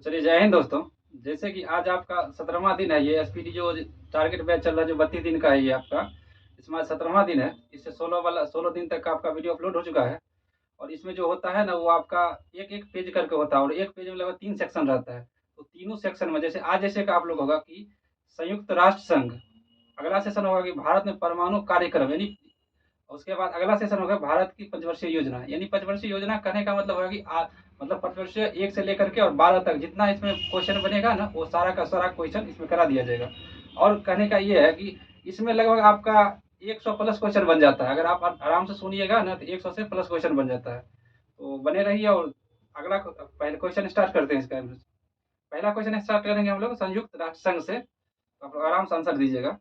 चलिए जय हिंद दोस्तों। जैसे कि आज आपका 17वां दिन है। ये एसपीडी जो टारगेट बैच चल रहा है जो 32 दिन का है ये आपका, इसमें आज 17वां दिन है। इससे 16 दिन तक का आपका वीडियो अपलोड हो चुका है। और इसमें जो होता है ना वो आपका एक एक पेज करके होता है और एक पेज में लगभग 3 सेक्शन रहता है। तो तीनों सेक्शन में जैसे आज जैसे का आप लोग होगा कि संयुक्त राष्ट्र संघ, अगला सेशन होगा कि भारत में परमाणु कार्यक्रम, यानी उसके बाद अगला सेशन होगा भारत की पंचवर्षीय योजना। यानी पंचवर्षीय योजना कहने का मतलब होगा कि मतलब पंचवर्षीय 1 से लेकर के और 12 तक जितना इसमें क्वेश्चन बनेगा ना वो सारा का सारा क्वेश्चन इसमें करा दिया जाएगा। और कहने का ये है कि इसमें लगभग आपका 100 प्लस क्वेश्चन बन जाता है। अगर आप आराम से सुनिएगा ना तो 100 से प्लस क्वेश्चन बन जाता है। तो बने रहिए। और अगला पहले क्वेश्चन स्टार्ट करते हैं इसका। पहला क्वेश्चन स्टार्ट करेंगे हम लोग संयुक्त राष्ट्र संघ से। तो आप लोग आराम से आंसर दीजिएगा।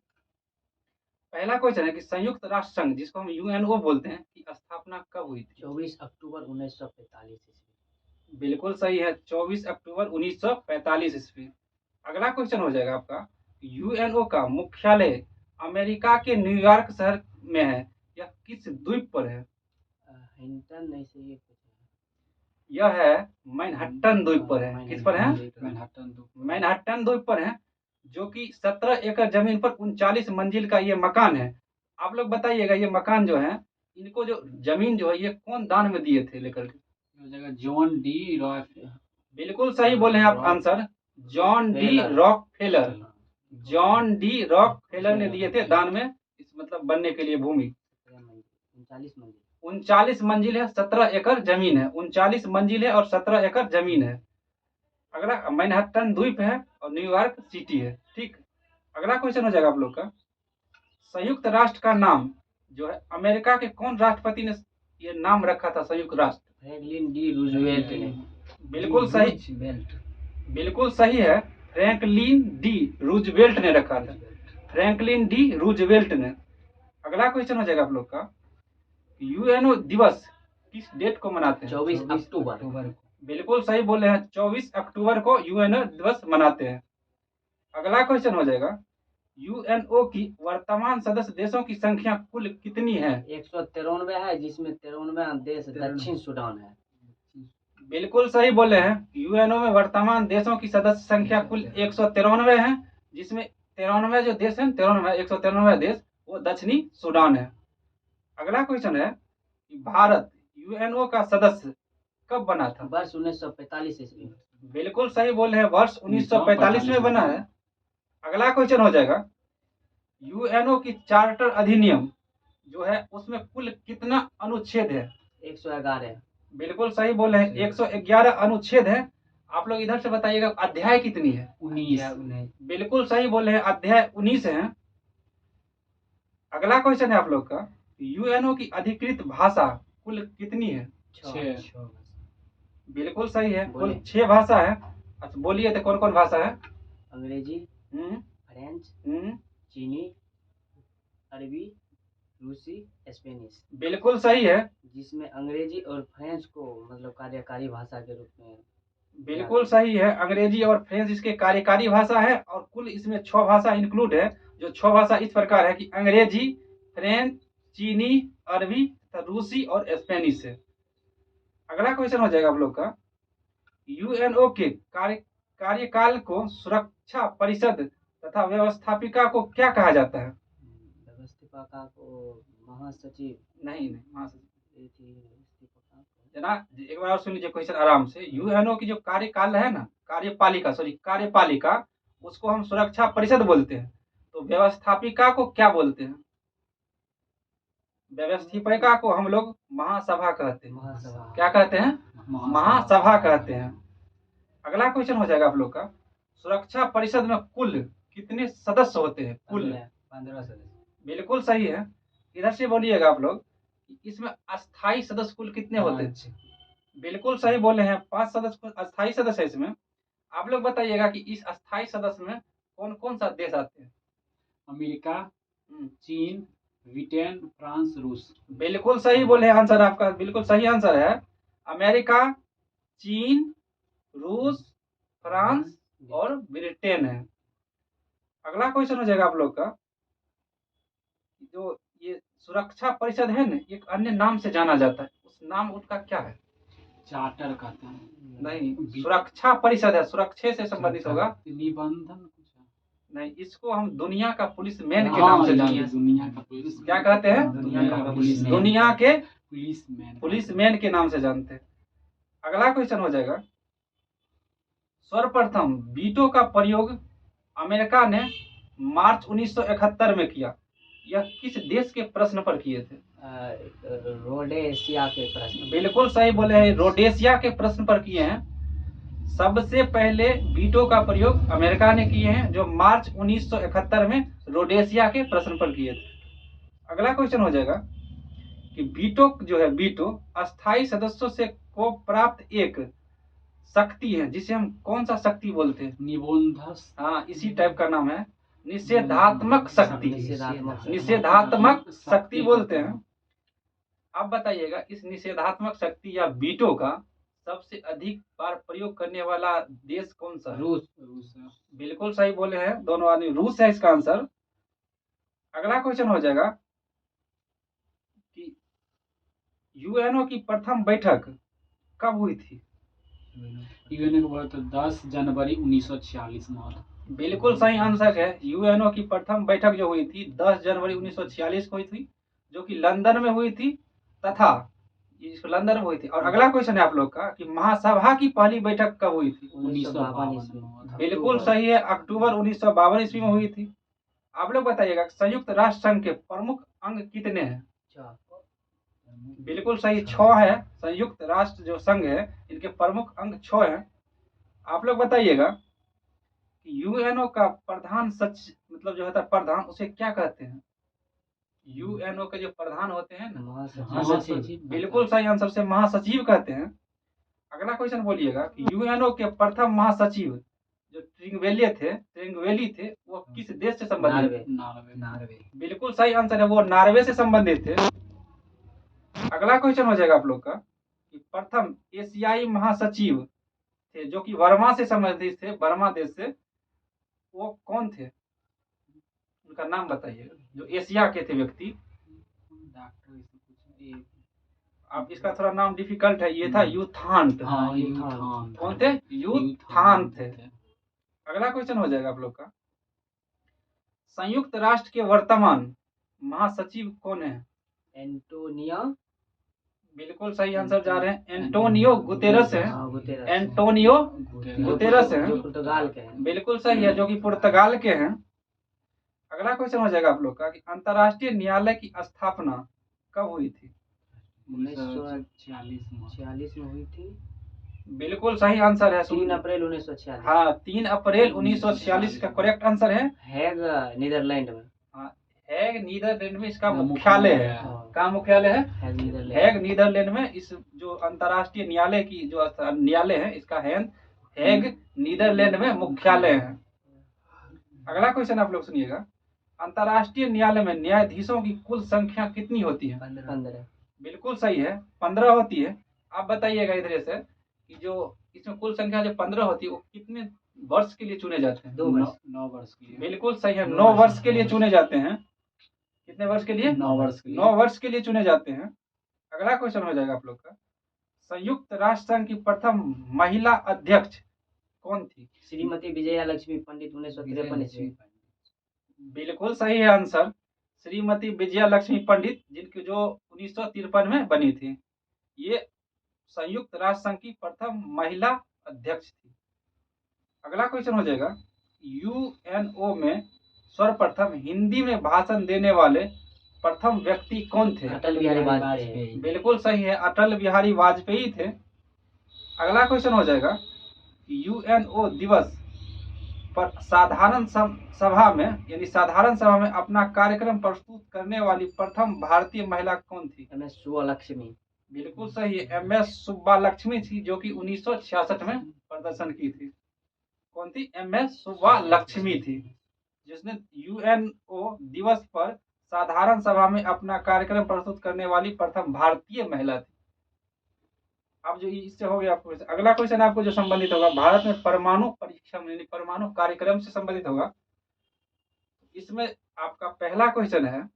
पहला क्वेश्चन है कि संयुक्त राष्ट्र संघ जिसको हम यूएनओ बोलते हैं की स्थापना कब हुई थी? 24 अक्टूबर 1945 ईस्वी। बिल्कुल सही है, 24 अक्टूबर 1945 ईस्वी। अगला क्वेश्चन हो जाएगा आपका, यूएनओ का मुख्यालय अमेरिका के न्यूयॉर्क शहर में है, यह किस द्वीप पर है? हिंटन नहीं से ये कुछ है। यह है मैनहट्टन द्वीप पर है। किस पर है? मैनहट्टन द्वीप पर है, जो कि 17 एकड़ जमीन पर 39 मंजिल का ये मकान है। आप लोग बताइएगा ये मकान जो है, इनको जो जमीन जो है ये कौन दान में दिए थे लेकर के? John D rock. बिल्कुल सही बोले हैं आप answer, John D Rockefeller. John D Rockefeller ने दिए थे दान में, इस मतलब बनने के लिए भूमि। 39 मंजिल। 39 मंजिल है, 17 एकड़ जमीन है। 39 मंजिल है और 17 एकड़ जमीन है। अगला मैनहट्टन द्वीप है और न्यूयॉर्क सिटी है। ठीक, अगला क्वेश्चन हो जाएगा आप लोग का, संयुक्त राष्ट्र का नाम जो है अमेरिका के कौन राष्ट्रपति ने ये नाम रखा था संयुक्त राष्ट्र? फ्रैंकलिन डी रूजवेल्ट ने। बिल्कुल सही, बिल्कुल सही है, फ्रैंकलिन डी रूजवेल्ट ने रखा था। फ्रैंकलिन डी रूजवेल्ट ने। अगला क्वेश्चन हो जाएगा आप लोग का, यूएनओ दिवस किस डेट को मनाते हैं? 24 अक्टूबर। बिल्कुल सही बोले हैं, 24 अक्टूबर को यूएनओ दिवस मनाते हैं। अगला क्वेश्चन हो जाएगा, यूएनओ की वर्तमान सदस्य देशों की संख्या कुल कितनी है? 193 है, जिसमें 93वां देश दक्षिण सूडान है। बिल्कुल सही बोले हैं, यूएनओ में वर्तमान देशों की सदस्य संख्या कुल 193 है, जिसमें 93 जो देश है, 193 देश वो दक्षिणी सूडान है। अगला क्वेश्चन है कि भारत यूएनओ का सदस्य कब बना था? वर्ष 1945 ईस्वी। बिल्कुल सही बोले हैं, वर्ष 1945 में बना है। अगला क्वेश्चन हो जाएगा, यूएनओ की चार्टर अधिनियम जो है उसमें कुल कितना अनुच्छेद है? 111। बिल्कुल सही बोले हैं, 111 अनुच्छेद है। आप लोग इधर से बताइएगा अध्याय कितनी है? 19। बिल्कुल सही बोले हैं, अध्याय 19 है। अगला क्वेश्चन है आप लोग का, यूएनओ की अधिकृत भाषा कुल कितनी है? 6। बिल्कुल सही है, कुल 6 भाषा है। अच्छा बोलिए तो कौन कौन भाषा है? अंग्रेजी, फ्रेंच, चीनी, अरबी, रूसी, स्पेनिश। बिल्कुल सही है, जिसमें अंग्रेजी और फ्रेंच को मतलब कार्यकारी भाषा के रूप में। बिल्कुल सही है, अंग्रेजी और फ्रेंच इसके कार्यकारी भाषा है। और कुल इसमें 6 भाषा इंक्लूड है। जो 6 भाषा इस प्रकार है कि अंग्रेजी, फ्रेंच, चीनी, अरबी, रूसी और स्पेनिश है। अगला क्वेश्चन हो जाएगा आप लोग का, यूएनओ के कार्यकाल को सुरक्षा परिषद तथा व्यवस्थापिका को क्या कहा जाता है? व्यवस्थापिका को महासचिव। नहीं, महासचिव जना। एक बार और सुन लीजिए क्वेश्चन आराम से। यूएनओ की जो कार्यकाल है ना, कार्यपालिका, उसको हम सुरक्षा परिषद बोलते हैं। तो व्यवस्थापिका को क्या बोलते हैं? व्यवस्थापिका को हम लोग महासभा कहते हैं। महासभा। क्या कहते हैं? महासभा कहते हैं। अगला क्वेश्चन हो जाएगा आप लोग का, सुरक्षा परिषद में कुल कितने सदस्य होते हैं? कुल 15 सदस्य। बिल्कुल सही है। इधर से बोलिएगा आप लोग, इसमें अस्थाई सदस्य कुल कितने होते हैं? बिल्कुल सही बोले हैं, 5 सदस्य अस्थाई सदस्य है इसमें। आप लोग बताइएगा कि इस अस्थाई सदस्य में कौन कौन सा देश आते हैं? अमेरिका, चीन, ब्रिटेन, फ्रांस, रूस। बिल्कुल सही बोले हैं, आंसर आपका बिल्कुल सही आंसर है। अमेरिका, चीन, रूस, फ्रांस और ब्रिटेन है। अगला क्वेश्चन हो जाएगा आप लोग का, जो ये सुरक्षा परिषद है ना, एक अन्य नाम से जाना जाता है, उस नाम उसका क्या है? चार्टर कहते हैं। नहीं, सुरक्षा परिषद है, सुरक्षा से संबंधित होगा। निबंधन कुछ है। नहीं, इसको हम दुनिया का पुलिस मैन के हाँ, नाम से दुनिया जानते हैं। दुनिया का पुलिस क्या कहते हैं? दुनिया का पुलिस दुनिया के पुलिस मैन पुलिस मैन के नाम से जानते हैं। अगला क्वेश्चन हो जाएगा, सर्वप्रथम वीटो का प्रयोग अमेरिका ने मार्च 1971 में किया। यह किस देश के प्रश्न पर किए थे? रोडेशिया के प्रश्न। बिल्कुल सही बोले हैं, रोडेशिया के प्रश्न पर किए हैं। सबसे पहले वीटो का प्रयोग अमेरिका ने किए हैं, जो मार्च 1971 में रोडेशिया के प्रश्न पर किए थे। अगला क्वेश्चन हो जाएगा कि वीटो जो है, वीटो अस्थायी सदस्यों से को प्राप्त एक शक्ति है, जिसे हम कौन सा शक्ति बोलते हैं? निबंधस। हाँ, इसी टाइप का नाम है, निषेधात्मक शक्ति। निषेधात्मक निषेधात्मक शक्ति बोलते हैं। अब बताइएगा, इस निषेधात्मक शक्ति या वीटो का सबसे अधिक बार प्रयोग करने वाला देश कौन सा है? रूस है। बिल्कुल सही बोले हैं दोनों आदमी, रूस है इसका आंसर। अगला क्वेश्चन हो जाएगा कि यूएनओ की प्रथम बैठक कब हुई थी? यूएनओ की बात 10 जनवरी 1946 में हुआ था। बिल्कुल सही आंसर है। यूएनओ की प्रथम बैठक जो हुई थी 10 जनवरी 1946 को हुई थी, जो कि लंदन में हुई थी, तथा लंदन में हुई थी। और अगला क्वेश्चन है आप लोग का कि महासभा की पहली बैठक कब हुई थी? 1952 में हुआ था। बिल्कुल सही है, अक्टूबर 1952 ईस्वी में हुई थी। आप लोग बताइएगा, संयुक्त राष्ट्र संघ के प्रमुख अंग कितने हैं? बिल्कुल सही, 6 है। संयुक्त राष्ट्र जो संघ है, इनके प्रमुख अंग 6 हैं। आप लोग बताइएगा कि यूएनओ का प्रधान मतलब जो होता है प्रधान, उसे क्या कहते हैं? यूएनओ के जो प्रधान होते हैं ना, महासचिव। बिल्कुल सही आंसर, से महासचिव कहते हैं। अगला क्वेश्चन बोलिएगा कि यूएनओ के प्रथम महासचिव जो ट्रिंगवेली थे, वो किस देश से संबंधित थे? नार्वे। बिल्कुल सही आंसर है, वो नार्वे से संबंधित थे। अगला क्वेश्चन हो जाएगा आप लोग का कि प्रथम एशियाई महासचिव थे जो कि बर्मा से संबंधित थे, बर्मा देश से, वो कौन थे? उनका नाम बताइएगा, जो एशिया के थे व्यक्ति। आप इसका थोड़ा नाम डिफिकल्ट है, ये था यूथांत। हाँ, यूथांत। कौन थे? यूथांत थे। अगला क्वेश्चन हो जाएगा आप लोग का, संयुक्त राष्ट्र के वर्तमान महासचिव कौन है? एंटोनियो। बिल्कुल सही आंसर जा रहे हैं, एंटोनियो गुतेरस है। एंटोनियो गुतेरस है, जो पुर्तगाल के हैं। बिल्कुल सही है, जो कि पुर्तगाल के हैं। अगला क्वेश्चन हो जाएगा आप लोग का कि अंतर्राष्ट्रीय न्यायालय की स्थापना कब हुई थी? 1946 में हुई थी। बिल्कुल सही आंसर है, 3 अप्रैल 1946। हाँ, 3 अप्रैल 1946 का करेक्ट आंसर है। हैग, नीदरलैंड में। हाँ, हैग नीदरलैंड में इसका मुख्यालय है। कहाँ मुख्यालय है? हैग नीदरलैंड में। इस जो अंतर्राष्ट्रीय न्यायालय की जो न्यायालय है, इसका हैग नीदरलैंड में मुख्यालय है। अगला क्वेश्चन आप लोग सुनिएगा, अंतर्राष्ट्रीय न्यायालय में न्यायाधीशों की कुल संख्या कितनी होती है? 15। बिल्कुल सही है, 15 होती है। आप बताइएगा इधर से कि जो इसमें कुल संख्या जो 15 होती है, वो कितने वर्ष के लिए चुने जाते हैं? 9 वर्ष के लिए। बिल्कुल सही है, 9 वर्ष के लिए चुने जाते हैं। कितने वर्ष के लिए? 9 वर्ष के लिए। 9 वर्ष के लिए चुने जाते हैं। अगला क्वेश्चन हो जाएगा आप लोग का, संयुक्त राष्ट्र संघ की प्रथम महिला अध्यक्ष कौन थी? श्रीमती विजया लक्ष्मी पंडित 1953 ईस्वी। बिल्कुल सही है आंसर, श्रीमती विजया लक्ष्मी पंडित, जिनकी जो 1953 में बनी थी। ये संयुक्त राष्ट्र संघ की प्रथम महिला अध्यक्ष थी। अगला क्वेश्चन हो जाएगा, यूएनओ में सर्वप्रथम हिंदी में भाषण देने वाले प्रथम व्यक्ति कौन थे? अटल बिहारी वाजपेयी। बिल्कुल सही है, अटल बिहारी वाजपेयी थे। अगला क्वेश्चन हो जाएगा, यूएनओ दिवस पर साधारण सभा में अपना कार्यक्रम प्रस्तुत करने वाली प्रथम भारतीय महिला कौन थी? MS सुब्बालक्ष्मी। बिल्कुल सही है, MS सुब्बालक्ष्मी थी, जो कि 1966 में प्रदर्शन की थी। कौन थी? MS सुब्बालक्ष्मी थी, जिसने यूएनओ दिवस पर साधारण सभा में अपना कार्यक्रम प्रस्तुत करने वाली प्रथम भारतीय महिला थी। अब जो इससे हो गया आपको, अगला क्वेश्चन आपको जो संबंधित होगा, भारत में परमाणु परीक्षण यानी परमाणु कार्यक्रम से संबंधित होगा। इसमें आपका पहला क्वेश्चन है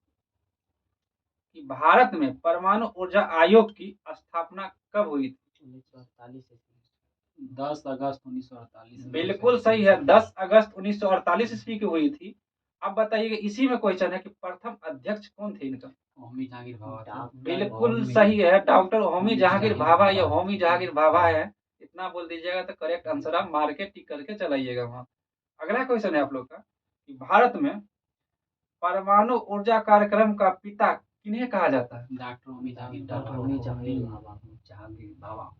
कि भारत में परमाणु ऊर्जा आयोग की स्थापना कब हुई थी? 1948 ईस्वी। 10 अगस्त 1948 में। बिल्कुल सही है, 10 अगस्त 1948 ईस्वी की हुई थी। अब बताइए इसी में क्वेश्चन है कि प्रथम अध्यक्ष कौन थे इनका। होमी जहांगीर भाभा थे। डॉक्टर बिल्कुल होमी- सही है, डॉक्टर होमी होमी जहांगीर जहांगीर भाभा। या भाभा। होमी जहांगीर भाभा है, इतना बोल दीजिएगा तो करेक्ट आंसर आप मार के टिक करके चलाइएगा वहां। अगला क्वेश्चन है आप लोग का कि भारत में परमाणु ऊर्जा कार्यक्रम का पिता किन्हें कहा जाता है। Doctor Homi Jehangir doctor Bhabha. होमी जहांगीर भाभा। जहांगीर भाभा।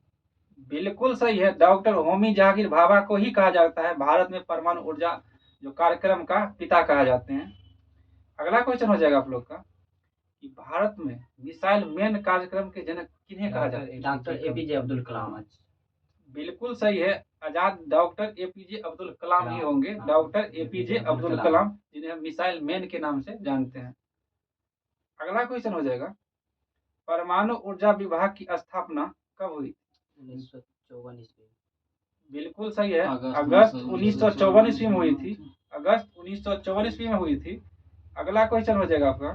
बिल्कुल सही है, डॉक्टर होमी जहांगीर भाभा को ही कहा जाता है भारत में परमाणु ऊर्जा जो कार्यक्रम का पिता कहा जाते हैं। अगला क्वेश्चन हो जाएगा आप लोग का कि भारत में मिसाइल मैन कार्यक्रम के जनक किन्हें कहा जाता है। Doctor APJ Abdul Kalam. बिल्कुल सही है, आजाद डॉक्टर एपीजे अब्दुल कलाम ही होंगे, हाँ। Doctor APJ Abdul Kalam. कलाम, जिन्हें हम मिसाइल मैन के नाम से जानते हैं। अगला क्वेश्चन हो जाएगा परमाणु ऊर्जा विभाग की स्थापना कब हुई। 1954 ईस्वी। बिल्कुल सही है, अगस्त अगस्त 1954 1954 ईस्वी में हुई थी। अगस्त 1954 ईस्वी में हुई थी। अगला क्वेश्चन हो जाएगा आपका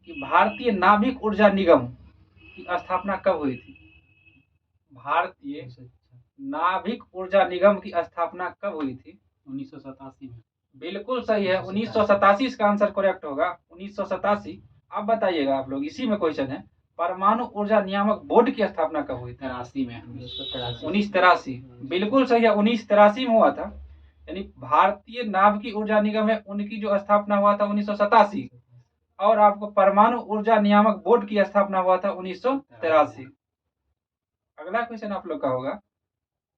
कि भारतीय नाभिक ऊर्जा निगम की स्थापना कब हुई थी। भारतीय नाभिक ऊर्जा निगम की स्थापना कब हुई थी। 1987 में। बिल्कुल सही है, 1987 इसका आंसर करेक्ट होगा, 1987। अब बताइएगा आप लोग, इसी में क्वेश्चन है परमाणु ऊर्जा नियामक बोर्ड की स्थापना कब हुई थी। 83 में। 1983। बिल्कुल सही है, 1983 में हुआ था। यानी भारतीय नाभिकीय ऊर्जा निगम है, उनकी जो स्थापना हुआ था 1987, और आपको परमाणु ऊर्जा नियामक बोर्ड की स्थापना हुआ था 1983। अगला क्वेश्चन आप लोग का होगा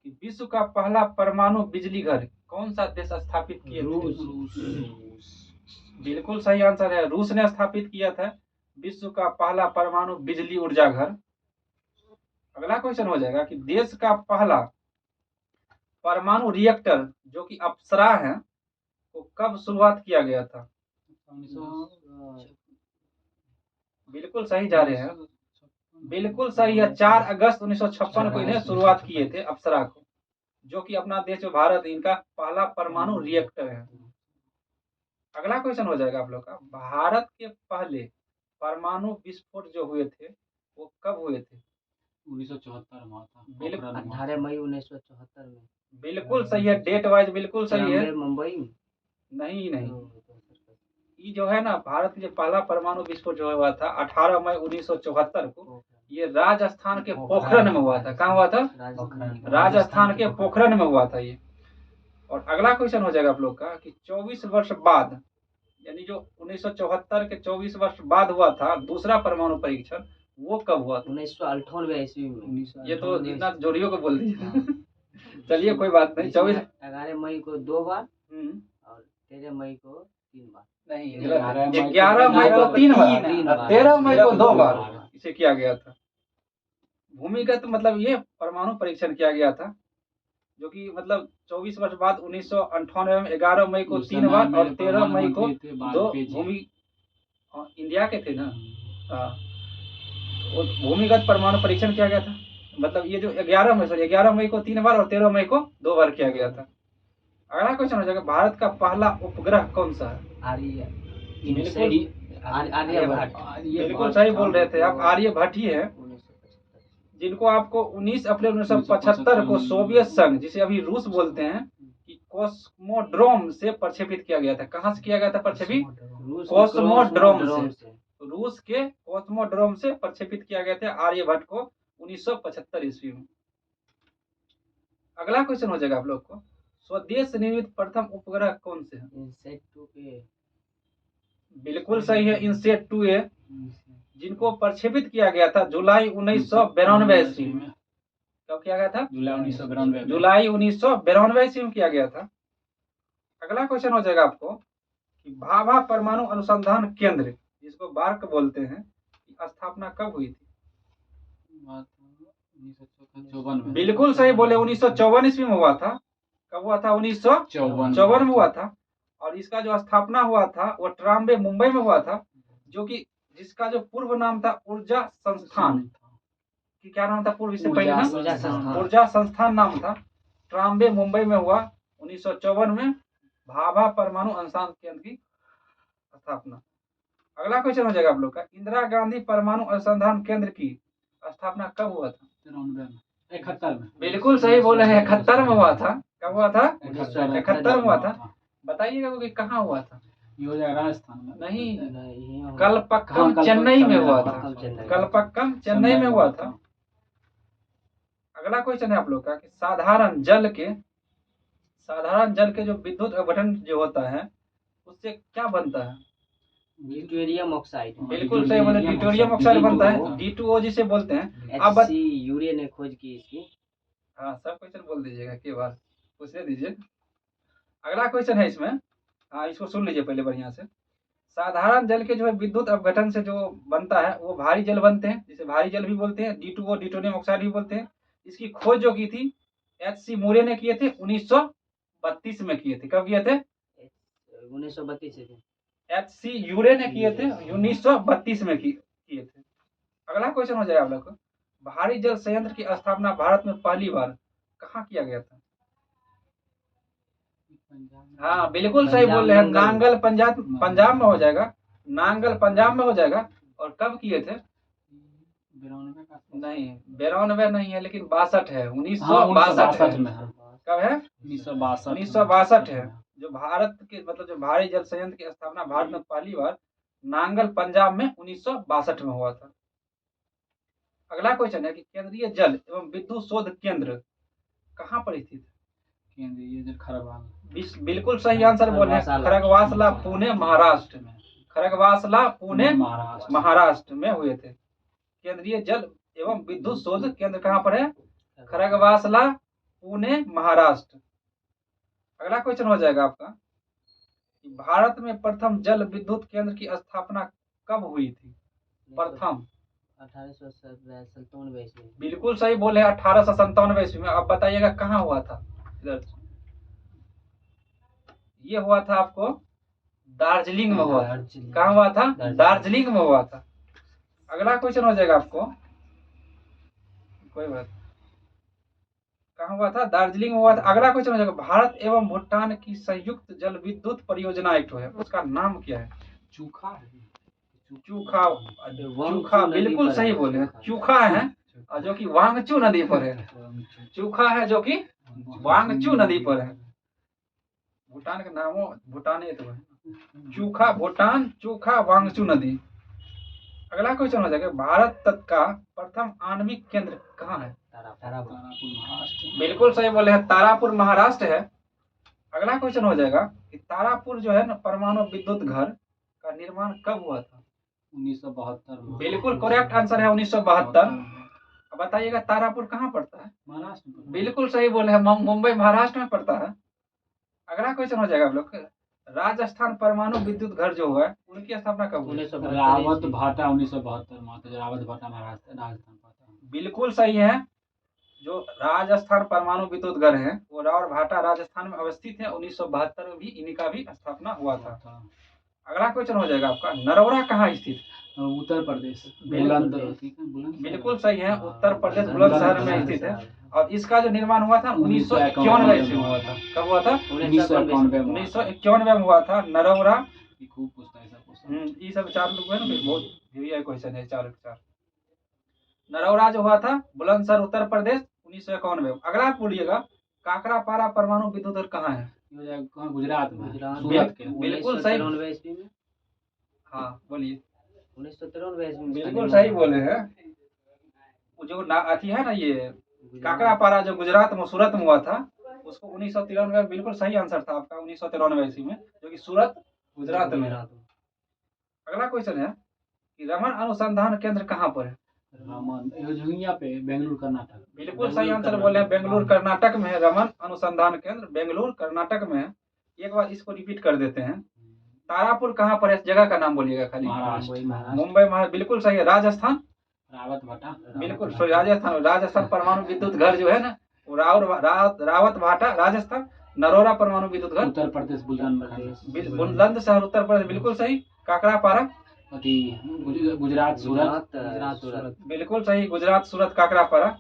कि विश्व का पहला परमाणु बिजली घर कौन सा देश स्थापित किए थे। बिल्कुल सही आंसर है, रूस ने स्थापित किया था विश्व का पहला परमाणु बिजली ऊर्जा घर। अगला क्वेश्चन हो जाएगा कि देश का पहला परमाणु रिएक्टर जो कि अप्सरा है वो कब शुरुआत किया गया था। बिल्कुल सही जा रहे हैं, बिल्कुल सही है, 4 अगस्त 1956 को इन्हें शुरुआत किए थे अप्सरा को, जो कि अपना देश भारत इनका पहला परमाणु रिएक्टर है। अगला क्वेश्चन हो जाएगा आप लोग का भारत के पहले परमाणु विस्फोट जो हुए थे वो कब हुए थे। 1974 में हुआ था। बिल्कुल। पोखरण में हुआ 18 मई 1974 में। बिल्कुल सही है, डेट वाइज बिल्कुल सही है। मुंबई में। नहीं नहीं, ये जो है ना भारत के पहला परमाणु विस्फोट जो हुआ था 18 मई 1974 को, ये राजस्थान के पोखरण में हुआ था। कहाँ हुआ था। राजस्थान के पोखरण में हुआ था ये। और अगला क्वेश्चन हो जाएगा आप लोग का कि 24 वर्ष बाद, यानी जो 1974 के 24 वर्ष बाद हुआ था दूसरा परमाणु परीक्षण, वो कब हुआ था। 1998 ईस्वी में। ये तो जितना जोड़ियों को बोल दीजिए। चलिए कोई बात नहीं। 11 मई को 2 बार और 13 मई को 3 बार। नहीं, 11 मई को 3 बार, 13 मई को 2 बार इसे किया गया था। भूमिगत मतलब ये परमाणु परीक्षण किया गया था, जो कि मतलब 24 वर्ष बाद 1998 में 11 मई को 3 बार और 13 मई को 2 भूमि इंडिया के थे ना। हाँ, भूमिगत परमाणु परीक्षण किया गया था। मतलब ये जो 11 मई को 3 बार और 13 मई को 2 बार किया गया था। अगला क्वेश्चन हो जाएगा भारत का पहला उपग्रह कौन सा है। आर्यभट्ट। बिल्कुल सही बोल रहे थे आप, आर्यभट्ट ही है, जिनको आपको 19 अप्रैल 1975 को सोवियत संघ, जिसे अभी रूस बोलते हैं, कि कॉस्मोड्रोम से प्रक्षेपित किया गया था। कहाँ से किया गया था प्रक्षेपित। कॉस्मोड्रोम से, रूस के कॉस्मोड्रोम से प्रक्षेपित किया गया था आर्यभट्ट को 1975 ईस्वी में। अगला क्वेश्चन हो जाएगा आप लोग को स्वदेश निर्मित प्रथम उपग्रह कौन से है। इनसेट 2A। बिल्कुल सही है, इनसेट 2A, जिनको प्रक्षेपित किया गया था जुलाई 1992 ईस्वी में। कब किया गया था। जुलाई 1992 ईस्वी में किया गया था। अगला क्वेश्चन हो जाएगा आपको कि भाभा परमाणु अनुसंधान केंद्र, जिसको बार्क बोलते हैं, की स्थापना कब हुई थी। 1954 में। बिल्कुल सही बोले, 1954 ईस्वी में हुआ था। कब हुआ था। 1954 में हुआ था। और इसका जो स्थापना हुआ था वो ट्राम्बे मुंबई में हुआ था, जो कि जिसका जो पूर्व नाम था ऊर्जा संस्थान, कि क्या नाम था पूर्व, इससे पहले ना ऊर्जा संस्थान नाम था। ट्राम्बे मुंबई में हुआ 1954 में भाभा परमाणु अनुसंधान केंद्र की स्थापना। अगला क्वेश्चन हो जाएगा आप लोग का इंदिरा गांधी परमाणु अनुसंधान केंद्र की स्थापना कब हुआ था। 93 में, 71 में। बिल्कुल सही बोले हैं, 71 में हुआ था। कब हुआ था? 71 में हुआ था। बताइएगा कि कहाँ हुआ था? ये हो जाएगा राजस्थान में। नहीं, कलपक्कम चेन्नई में हुआ था। कलपक्कम चेन्नई में हुआ था। अगला क्वेश्चन है आप लोग का कि साधारण जल के जो विद्युत अपघटन जो होता है उससे क्या बनता है? Deuterium oxide. बिल्कुल सही बोले, ड्यूटेरियम ऑक्साइड बनता है, D2O जिसे बोलते हैं। अब यूरे ने खोज की इसकी। हाँ, सब क्वेश्चन बोल दीजिएगा के बार, पूछने दीजिए। अगला क्वेश्चन है इसमें, हाँ इसको सुन लीजिए पहले बढ़िया से। साधारण जल के जो है विद्युत अपघटन से जो बनता है वो भारी जल बनते हैं, जिसे भारी जल भी बोलते हैं, D2O ड्यूटेरियम ऑक्साइड भी बोलते हैं। इसकी खोज जो की थी H.C. मूरे ने किए थे, 1932 में किए थे। कब किए थे? 1932 H.C. यूरे ने किए थे, 1932 में किए थे। अगला क्वेश्चन हो जाएगा आप लोग को, भारी जल संयंत्र की स्थापना भारत में पहली बार कहाँ किया गया था? हाँ बिल्कुल सही बोल रहे हैं, नांगल पंजाब में हो जाएगा। नांगल पंजाब में हो जाएगा। और कब किए थे? 92 का नहीं, 92 नहीं है, लेकिन 62 है, 1962 में। कब है? 1962 है। जो भारत के मतलब जो भारी जल संयंत्र की स्थापना भारत में पहली बार नांगल पंजाब में 1962 में हुआ था। अगला क्वेश्चन है कि केंद्रीय जल एवं विद्युत शोध केंद्र कहाँ पर स्थित है? केंद्रीय जल खरगवाल। बिल्कुल सही आंसर बोले हैं, खरगवासला पुणे महाराष्ट्र में। खरगवासला पुणे महाराष्ट्र में हुए थे। केंद्रीय जल एवं विद्युत शोध केंद्र कहाँ पर है? खरगवासला पुणे महाराष्ट्र। अगला क्वेश्चन हो जाएगा आपका, भारत में प्रथम जल विद्युत केंद्र की स्थापना कब हुई थी? प्रथम 1897 ईस्वी। बिल्कुल सही बोले, 1897 ईस्वी में। अब बताइएगा कहाँ हुआ था? इधर ये हुआ था आपको दार्जिलिंग में हुआ था। कहाँ हुआ था? दार्जिलिंग में हुआ था। अगला क्वेश्चन हो जाएगा आपको, कोई बात, कहाँ हुआ था? दार्जिलिंग में हुआ था। अगला क्वेश्चन हो जाएगा, भारत एवं भूटान की संयुक्त जल विद्युत परियोजना एक है, उसका नाम क्या है? चूखा बिल्कुल सही बोले, चूखा है जो कि वांगचू नदी पर है। चूखा है जो कि वांगचू नदी पर है। भूटान का नाम भूटान तो है। चूखा भूटान, चूखा वांगचू नदी। अगला क्वेश्चन हो जाएगा, भारत तक का प्रथम आणविक केंद्र कहाँ है? तारापुर महाराष्ट्र। बिल्कुल सही बोले हैं, तारापुर महाराष्ट्र है। अगला क्वेश्चन हो जाएगा कि तारापुर जो है ना परमाणु विद्युत घर का निर्माण कब हुआ था? 1972। बिल्कुल करेक्ट आंसर है, 1972। अब बताइएगा तारापुर कहाँ पड़ता है? महाराष्ट्र में। बिल्कुल सही बोले हैं, मुंबई महाराष्ट्र में पड़ता है। अगला क्वेश्चन हो जाएगा आप लोग, राजस्थान परमाणु विद्युत घर जो हुआ है उनकी स्थापना कब हुई? रावत भाटा 1972 में। रावत भाटा महाराष्ट्र राजस्थान पड़ता है। बिल्कुल सही है, जो राजस्थान परमाणु विद्युत घर है वो रावत भाटा राजस्थान में अवस्थित है। 1972 में भी इनका भी स्थापना हुआ था। अगला क्वेश्चन हो जाएगा आपका, नरौरा कहाँ स्थित? उत्तर प्रदेश। बिल्कुल सही है, उत्तर प्रदेश बुलंदशहर में स्थित है। और इसका जो निर्माण हुआ था 1991 ईस्वी में हुआ था। कब हुआ था? 1991 में हुआ था नरौरा। खूब पूछता है सब। ये सब चार लोग है ना, बहुत वीवीआई क्वेश्चन है, चार नरौरा जो हुआ था बुलंदशहर उत्तर प्रदेश 1991 में। अगला आप बोलिएगा, काकरापारा परमाणु विद्युत घर कहाँ है? गुजरात में। बिल्कुल सही। हाँ बोलिए। 1993 ईस्वी। बिल्कुल सही बोले हैं, जो अथी है ना ये काकरापारा जो गुजरात में सूरत में हुआ था उसको 1993 में। बिल्कुल सही आंसर था आपका, 1993 ईस्वी में, जो कि सूरत गुजरात में। अगला क्वेश्चन है कि रमन अनुसंधान केंद्र कहाँ पर है? बेंगलुरु कर्नाटक। बिल्कुल सही आंसर बोले हैं, बेंगलुरु कर्नाटक में है रमन अनुसंधान केंद्र, बेंगलुरु कर्नाटक में है। एक बार इसको रिपीट कर देते हैं, तारापुर कहाँ पर है? इस जगह का नाम बोलिएगा खाली। मुंबई महाराष्ट्र। बिल्कुल सही है। राजस्थान? रावत भाटा। बिल्कुल सही, राजस्थान परमाणु विद्युत घर जो है ना वो रावत भाटा राजस्थान। नरौरा परमाणु विद्युत घर उत्तर प्रदेश बुलंदशहर उत्तर प्रदेश। बिल्कुल सही। काकरापारा गुजरात सूरत। बिल्कुल सही, गुजरात सूरत काकरापारा।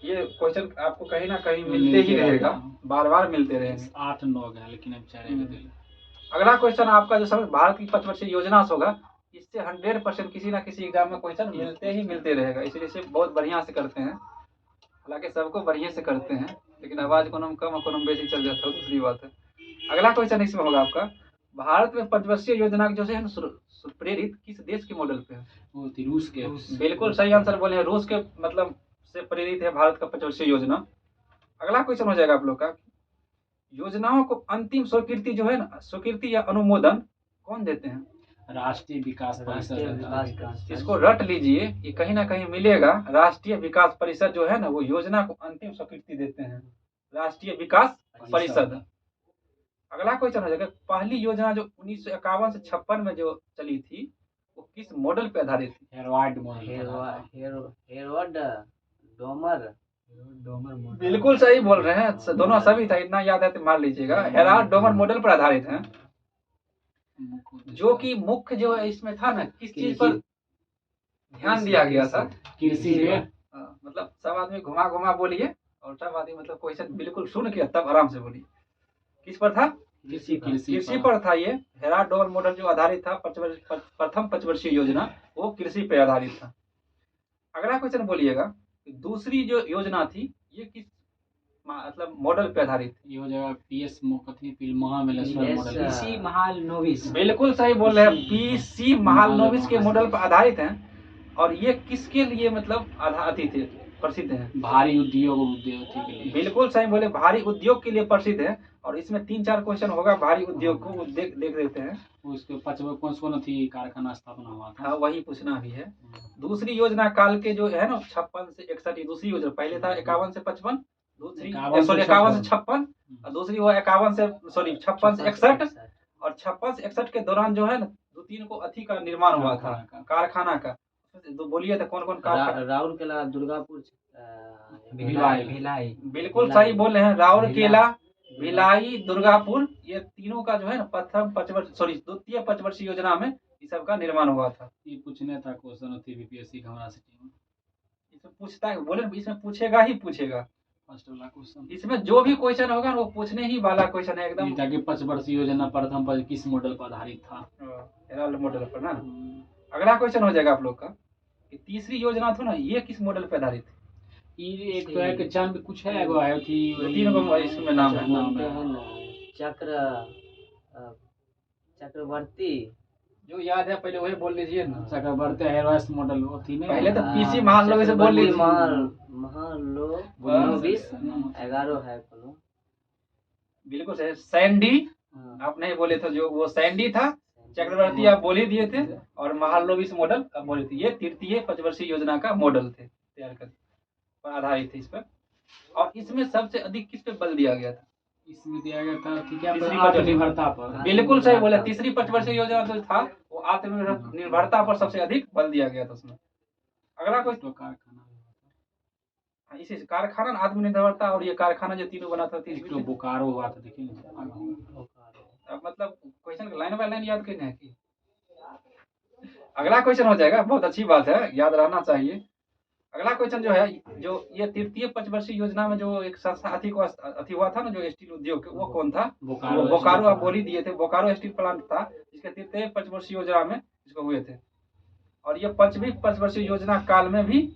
ये क्वेश्चन आपको कहीं ना कहीं मिलते ही रहेगा, बार बार मिलते रहेंगे। 8-9 गया लेकिन अब 4 अगला क्वेश्चन आपका जो समय भारत की 5 वर्षीय योजना से होगा इससे 100% किसी ना किसी एग्जाम में क्वेश्चन मिलते ही मिलते रहेगा, इसलिए इसे बहुत बढ़िया से करते हैं। हालांकि सबको बढ़िया से करते हैं, लेकिन आवाज को कम और कोनम बेसी चल जाता है, दूसरी बात है। अगला क्वेश्चन इसमें होगा आपका, भारत में पंचवर्षीय योजना जो है प्रेरित किस देश के मॉडल पे है? वो थी रूस के। बिल्कुल सही आंसर बोले हैं, रूस के मतलब से प्रेरित है भारत का पंचवर्षीय योजना। अगला क्वेश्चन हो जाएगा आप लोग का, योजनाओं को अंतिम स्वीकृति जो है ना, स्वीकृति या अनुमोदन कौन देते हैं? राष्ट्रीय विकास परिषद। इसको रट लीजिए, ये कहीं ना कहीं मिलेगा। राष्ट्रीय विकास परिषद जो है ना, वो योजना को अंतिम स्वीकृति देते हैं, राष्ट्रीय विकास परिषद। अगला क्वेश्चन हो जाएगा, पहली योजना जो 1951 से 56 में जो चली थी, वो किस मॉडल पे आधारित थी? हेरवार्ड डोमर मॉडल। बिल्कुल सही बोल रहे हैं, दोनों सभी था, इतना याद है तो मार लीजिएगा। हेराल्ड डोमर मॉडल पर आधारित है, जो कि मुख्य जो है इसमें था ना, किस चीज पर ध्यान दिया गया था? कृषि पे। मतलब सब आदमी घुमा घुमा बोलिए, और सब आदमी मतलब क्वेश्चन बिल्कुल सुन के तब आराम से बोलिए। किस पर था? कृषि पर था। ये हेराल्ड डोमर मॉडल जो आधारित था, प्रथम पंचवर्षीय योजना, वो कृषि पे आधारित था। अगला क्वेश्चन बोलिएगा, दूसरी जो योजना थी ये किस मतलब मॉडल पे आधारित थी? ये हो जाएगा पीएस मॉडल। पीसी महालनोबिस। बिल्कुल सही बोल रहे हैं, पीसी महालनोबिस के मॉडल पर आधारित हैं। और ये किसके लिए मतलब आधारित थे, प्रसिद्ध है? भारी उद्योग के लिए। बिल्कुल सही बोले, भारी उद्योग के लिए प्रसिद्ध है। और इसमें 3-4 क्वेश्चन होगा भारी उद्योग को, देख देते हैं। उसके 55 थी कारखाना स्थापना हुआ था। हाँ, वही पूछना भी है। दूसरी योजना काल के जो है ना 56 से 61, दूसरी योजना, पहले था 51 से 55, दूसरी 51 से 56, और दूसरी वो 56 से 61, और 56 से 61 के दौरान जो है ना 2-3 को अथी का निर्माण हुआ था, कारखाना का। तो बोलिए तो कौन कौन कारखाना? राउरकेला, दुर्गापुर, भिलाई। बिल्कुल सही बोल रहे हैं, राउरकेला, भिलाई, दुर्गापुर, ये तीनों का जो है ना द्वितीय पंचवर्षीय योजना में इस सब का निर्माण हुआ था। ये पूछने था क्वेश्चन थी बीपीएससी घमरा सिटी में। इसमें पूछता है, बोले इसमें पूछेगा ही पूछेगा। फर्स्ट वाला क्वेश्चन, इसमें जो भी क्वेश्चन होगा वो पूछने ही वाला क्वेश्चन है एकदम। ताकि पंचवर्षीय योजना प्रथम पर किस मॉडल पर आधारित था? हेराल्ड मॉडल पर ना। अगला क्वेश्चन हो जाएगा आप लोग का, कि तीसरी योजना थी ना, ये किस मॉडल पर आधारित है? ये एक तो एक चंद कुछ है, वो आयो थी, तीन को इसमें नाम है। चक्रवर्ती, जो याद है पहले वही बोल लीजिए ना। चक्रवर्ती एयरवाइस मॉडल थी ना। पहले तो पीसी महालनोबिस से बोल लीजिए। महालनोबिस 11 है कोनो। बिल्कुल सही, सैंडी आप नहीं बोले थे, जो वो सैंडी था। चक्रवर्ती आप बोल ही दिए थे, और महालनोबिस मॉडल आप बोले थे। ये तृतीय पंचवर्षीय योजना का मॉडल थे, तैयार कर पर आधारित थे इस पर। और इसमें सबसे अधिक किस पे बल दिया गया था? इसमें दिया गया था ठीक है, तीसरी आत्मनिर्भरता पर। बिल्कुल सही बोले, तीसरी पंचवर्षीय योजना जो था वो आत्मनिर्भरता पर सबसे अधिक बल दिया गया था उसमें। अगला कोई तो कारखाना, इसी कारखाना, आत्मनिर्भरता, और ये कारखाना जो तीनों बना था, तो बोकारो हुआ था, देखिए मतलब क्वेश्चन लाइन बाय लाइन याद करना है कि। अगला क्वेश्चन हो जाएगा, बहुत अच्छी बात है, याद रहना चाहिए। अगला क्वेश्चन जो है, जो ये तृतीय पंचवर्षीय योजना में जो एक संस्था अथी हुआ था ना, जो स्टील उद्योग, वो कौन था? बोकारो आप बोल ही दिए थे, बोकारो स्टील प्लांट था, जिसके तृतीय पंचवर्षीय योजना में इसको हुए थे। और ये 5वीं पंचवर्षीय योजना काल में भी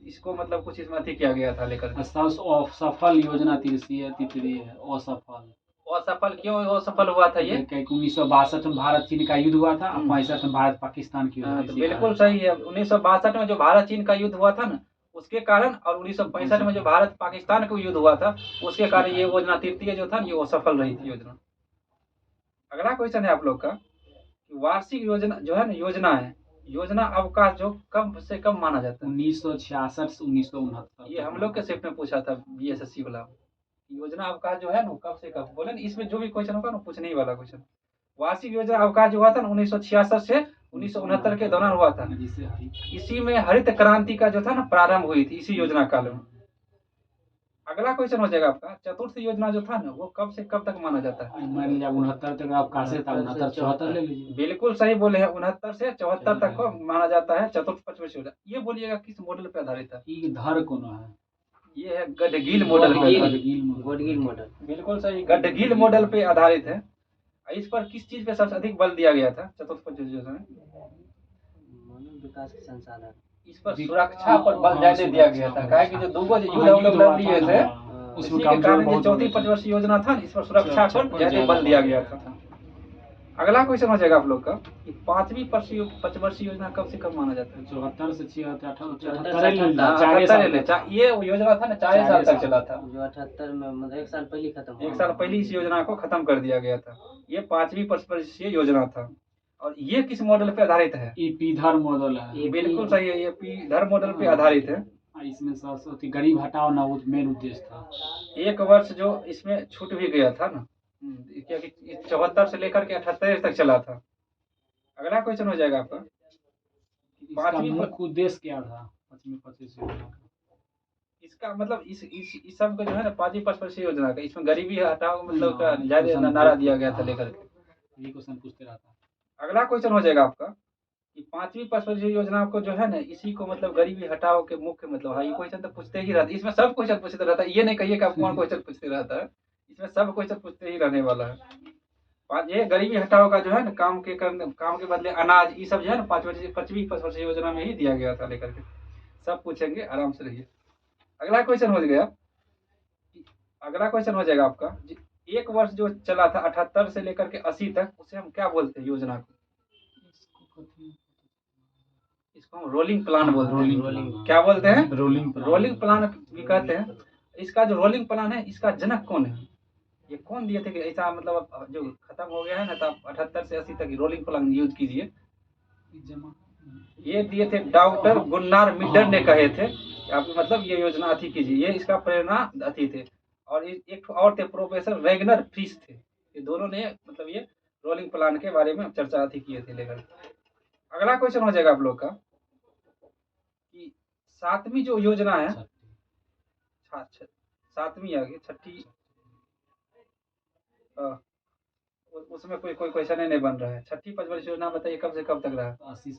इसको मतलब कुछ इसमें अथी किया गया था लेकर। असफल योजना तीसरी है, असफल। असफल क्यों असफल हुआ था ये? 1962 में भारत चीन का युद्ध हुआ था, 65 में भारत पाकिस्तान की युद्ध। तो बिल्कुल सही है, 1962 में जो भारत चीन का युद्ध हुआ था ना, उसके कारण, और 1965 में जो भारत पाकिस्तान का युद्ध हुआ था, उसके कारण ये योजना तृतीय जो था ये असफल रही थी योजना। अगला क्वेश्चन है आप लोग का, वार्षिक योजना जो है ना, योजना अवकाश जो कब से कब माना जाता है? 1966 से 1969। ये हम लोग के शिफ्ट में पूछा था बीएसएससी वाला। योजना अवकाश जो है ना कब से कब, बोले ना इसमें जो भी क्वेश्चन होगा ना पूछने ही वाला क्वेश्चन। वार्षिक योजना अवकाश जो हुआ था ना 1966 से 1969 के दौरान हुआ था। इसी में हरित क्रांति का जो था ना प्रारंभ हुई थी, इसी योजना काल में। अगला क्वेश्चन हो जाएगा आपका, चतुर्थ योजना जो था ना वो कब से कब तक माना जाता है? मान लीजिए 69 तक अवकाश था, 69-74 ले लीजिए। बिल्कुल सही बोले हैं, 69 से 74 तक को माना जाता है चतुर्थ पंचवर्षीय योजना। ये बोलिएगा किस मॉडल पे आधारित है? धर कौन है? ये है गडगिल मॉडल पे। गडगिल मॉडल, बिल्कुल सही, गडगिल मॉडल पे आधारित है। इस पर किस चीज पे सबसे अधिक बल दिया गया था चतुर्थ पंचवर्षीय योजना में? विकास के संसाधन। इस पर सुरक्षा पर बल ज्यादा दिया गया था, काहे कि जो दूगो युद्ध हम लोग लड़ लिए थे उसी के कारण जो चौथी पंचवर्षीय योजना था इस पर सुरक्षा पर ज्यादा बल दिया गया था। अगला क्वेश्चन हो जाएगा आप लोग का कि पांचवी पंचवर्षीय योजना कब से कब माना जाता है? 74 से 78 ये योजना था ना 4 साल तक चला था, जो 78 में मतलब 1 साल पहले खत्म हुआ। 1 साल पहले इस योजना को खत्म कर दिया गया था। ये पांचवी पंचवर्षीय योजना था और ये किस मॉडल पे आधारित है? ईपीधर मॉडल है। ये बिल्कुल सही है, ये ईपीधर मॉडल पे आधारित है। इसमें सबसे गरीब हटाओ ना वो मेन उद्देश्य था। 1 वर्ष जो इसमें छूट भी गया था ना, क्योंकि 74 से लेकर के 78 तक चला था। अगला क्वेश्चन हो जाएगा आपका पांचवी मुख्य उद्देश्य क्या था पांचवी पंचवर्षीय योजना का? इसका मतलब इस सब का जो है ना पांचवी पंचवर्षीय योजना का इसमें गरीबी हटाओ मतलब का ज्यादा नारा दिया गया था लेकर के। ये क्वेश्चन पूछते रहता। अगला क्वेश्चन हो जाएगा आपका कि पांचवी पंचवर्षीय योजना को जो है ना इसी को मतलब गरीबी हटाओ के मुख्य मतलब हाँ, ये क्वेश्चन तो पूछते ही रहता है। इसमें सब क्वेश्चन पूछते रहता है, ये नहीं कहिए कि आप कौन क्वेश्चन पूछते रहता है, इसमें सब क्वेश्चन पूछते ही रहने वाला है। ये गरीबी हटाओ का जो है ना काम के बदले अनाज ये सब जो है ना पांचवी पंचवर्षीय योजना में ही दिया गया था लेकर के। सब पूछेंगे, आराम से रहिए। अगला क्वेश्चन हो गया, अगला क्वेश्चन हो जाएगा आपका 1 वर्ष जो चला था 78 से लेकर के 80 तक उसे हम क्या बोलते हैं योजना को? इसको हम रोलिंग प्लान बोलते हैं। क्या बोलते हैं? रोलिंग प्लान भी कहते हैं। इसका जो रोलिंग प्लान है इसका जनक कौन है? ये कौन दिए थे कि ऐसा मतलब जो खत्म हो गया है ना तब 78 से 80 तक रोलिंग प्लान यूज कीजिए? ये दिए थे डॉक्टर गुन्नार मिडर ने कहे थे आप मतलब ये योजना अथी कीजिए, ये इसका प्रेरणा अथी थे। और एक और थे प्रोफेसर वैगनर फ्रिश थे, ये दोनों ने मतलब ये रोलिंग प्लान के बारे में चर्चा अथी किए थे लेकर। अगला क्वेश्चन हो जाएगा आप लोग का कि 7वीं जो योजना है, 7वीं आगे 6ठी उसमें कोई क्वेश्चन नहीं बन रहा है। 6ठी पंचवर्षीय योजना बताइए कब से कब तक रहा? 80